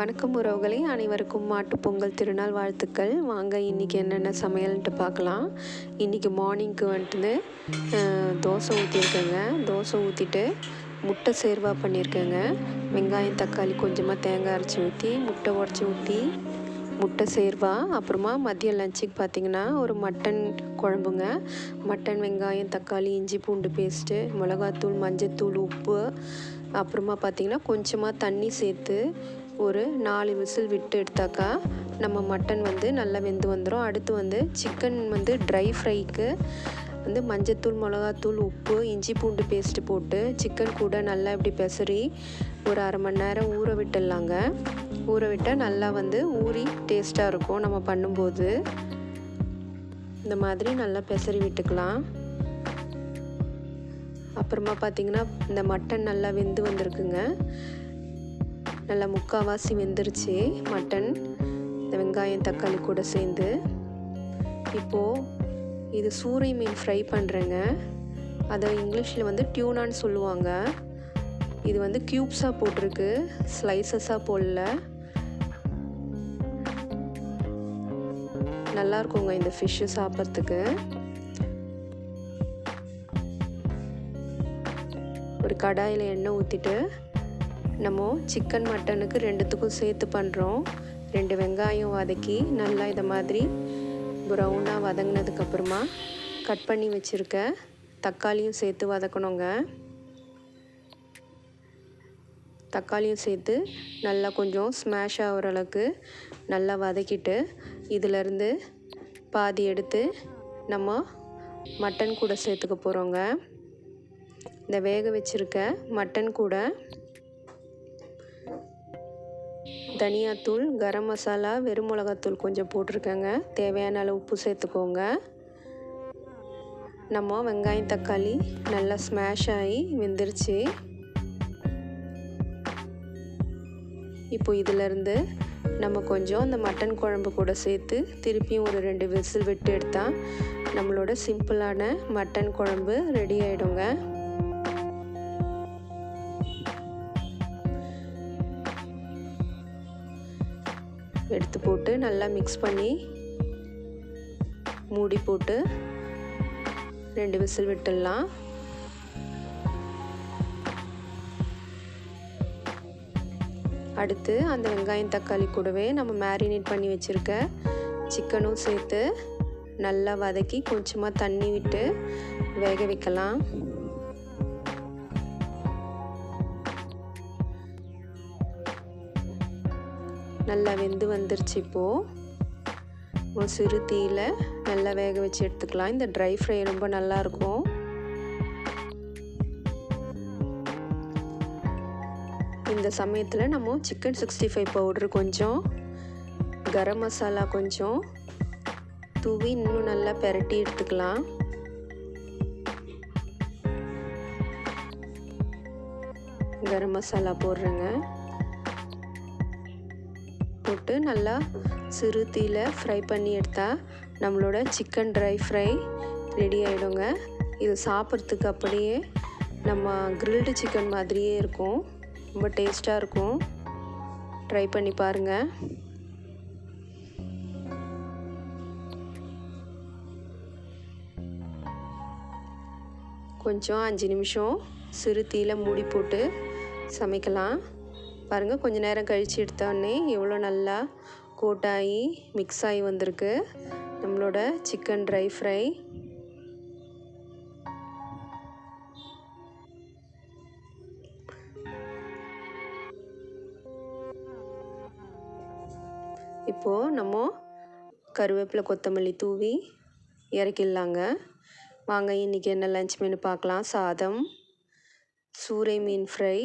வணக்கம் உறவுகளே, அனைவருக்கும் மாட்டு பொங்கல் திருநாள் வாழ்த்துக்கள். வாங்க இன்றைக்கி என்னென்ன சமையல்ன்ட்டு பார்க்கலாம். இன்றைக்கி மார்னிங்க்கு வந்துட்டு தோசை ஊற்றிருக்கேங்க. தோசை ஊற்றிட்டு முட்டை சேர்வா பண்ணியிருக்கேங்க. வெங்காயம் தக்காளி கொஞ்சமாக தேங்காய் அரைச்சி ஊற்றி முட்டை உடச்சி ஊற்றி முட்டை சேர்வா. அப்புறமா மதியம் லஞ்சுக்கு பார்த்திங்கன்னா ஒரு மட்டன் குழம்புங்க. மட்டன் வெங்காயம் தக்காளி இஞ்சி பூண்டு பேஸ்ட்டு மிளகாத்தூள் மஞ்சத்தூள் உப்பு அப்புறமா பார்த்திங்கன்னா கொஞ்சமாக தண்ணி சேர்த்து ஒரு 4 விசில் விட்டு எடுத்தாக்கா நம்ம மட்டன் நல்லா வெந்து வந்துடும். அடுத்து சிக்கன் ட்ரை ஃப்ரைக்கு மஞ்சத்தூள் மிளகாத்தூள் உப்பு இஞ்சி பூண்டு பேஸ்ட்டு போட்டு சிக்கன் கூட நல்லா இப்படி பெசரி ஒரு அரை மணி நேரம் ஊற விட்டுடலாங்க. ஊற விட்டால் நல்லா ஊறி டேஸ்ட்டாக இருக்கும். நம்ம பண்ணும்போது இந்த மாதிரி நல்லா பெசரி விட்டுக்கலாம். அப்புறமா பார்த்திங்கன்னா இந்த மட்டன் நல்லா வெந்து வந்திருக்குங்க. நல்லா முக்கால்வாசி வெந்துருச்சு மட்டன் இந்த வெங்காயம் தக்காளி கூட சேர்ந்து. இப்போது இது சூறை மீன் ஃப்ரை பண்ணுறேங்க. அதை இங்கிலீஷில் டியூனான்னு சொல்லுவாங்க. இது க்யூப்ஸாக போட்டிருக்கு, ஸ்லைசஸாக போடல. நல்லாயிருக்குங்க இந்த ஃபிஷ்ஷு சாப்பிட்றதுக்கு. ஒரு கடாயில் எண்ணெய் ஊற்றிட்டு நம்ம சிக்கன் மட்டனுக்கு ரெண்டுத்துக்கும் சேர்த்து பண்ணுறோம். 2 வெங்காயம் வதக்கி நல்லா இதை மாதிரி ப்ரௌனாக வதங்கினதுக்கப்புறமா கட் பண்ணி வச்சுருக்க தக்காளியும் சேர்த்து வதக்கணுங்க. தக்காளியும் சேர்த்து நல்லா கொஞ்சம் ஸ்மாஷ் ஆகிற அளவுக்கு நல்லா வதக்கிட்டு இதிலேருந்து பாதி எடுத்து நம்ம மட்டன் கூட சேர்த்துக்க போகிறோங்க. இந்த வேக வச்சுருக்க மட்டன் கூட தனியாத்தூள் கரம் மசாலா வெறும் மிளகாத்தூள் கொஞ்சம் போட்டிருக்கேங்க. தேவையான அளவு உப்பு சேர்த்துக்கோங்க. நம்ம வெங்காயம் தக்காளி நல்லா ஸ்மாஷ் ஆகி வெந்துருச்சு. இப்போ இதிலேருந்து நம்ம கொஞ்சம் அந்த மட்டன் குழம்பு கூட சேர்த்து திருப்பியும் ஒரு 2 விசில் விட்டு எடுத்தால் நம்மளோட சிம்பிளான மட்டன் குழம்பு ரெடி ஆகிடுங்க. எடுத்து போட்டு நல்லா மிக்ஸ் பண்ணி மூடி போட்டு 2 விசில் விட்டுடலாம். அடுத்து அந்த வெங்காயம் தக்காளி கூடவே நம்ம மேரினேட் பண்ணி வச்சுருக்க சிக்கனும் சேர்த்து நல்லா வதக்கி கொஞ்சமாக தண்ணி விட்டு வேக வைக்கலாம். நல்லா வெந்து வந்துருச்சு. இப்போது சிறு தீயில் நல்லா வேக வச்சு எடுத்துக்கலாம். இந்த ட்ரை ஃப்ரை ரொம்ப நல்லாயிருக்கும். இந்த சமயத்தில் நம்ம சிக்கன் 65 பவுட்ரு கொஞ்சம் கரம் மசாலா கொஞ்சம் தூவி இன்னும் நல்லா பெரட்டி எடுத்துக்கலாம். கரம் மசாலா போடுறேங்க. போட்டு நல்லா சிறு தீயில் ஃப்ரை பண்ணி எடுத்தால் நம்மளோட சிக்கன் ட்ரை ஃப்ரை ரெடி ஆகிடுங்க. இது சாப்பிட்றதுக்கு அப்படியே நம்ம கிரில்டு சிக்கன் மாதிரியே இருக்கும். ரொம்ப டேஸ்ட்டாக இருக்கும். ட்ரை பண்ணி பாருங்கள். கொஞ்சம் 5 நிமிஷம் சிறு தீயில் மூடி போட்டு சமைக்கலாம். பாருங்கள், கொஞ்சம் நேரம் கழித்து எடுத்தோடனே எவ்வளோ நல்லா கோட்டாகி மிக்ஸ் ஆகி வந்திருக்கு நம்மளோட சிக்கன் ட்ரை ஃப்ரை. இப்போது நம்ம கருவேப்பிலை கொத்தமல்லி தூவி இறக்கிடலாங்க. வாங்க இன்றைக்கி என்ன லஞ்ச் மெனு பார்க்கலாம். சாதம், சூறை மீன் ஃப்ரை,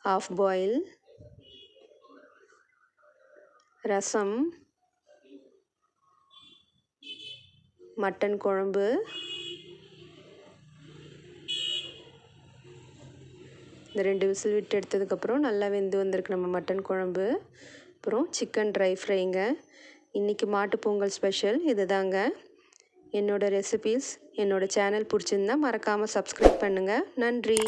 half boil, ரசம், மட்டன் குழம்பு, இந்த 2 விசில் விட்டு எடுத்ததுக்கப்புறம் நல்லா வெந்து வந்திருக்கு நம்ம மட்டன் குழம்பு. அப்புறம் சிக்கன் ட்ரை ஃப்ரைங்க. இன்றைக்கி மாட்டு பொங்கல் ஸ்பெஷல் இது தாங்க. என்னோடய ரெசிபீஸ் என்னோடய சேனல் பிடிச்சிருந்தா மறக்காமல் சப்ஸ்கிரைப் பண்ணுங்கள். நன்றி.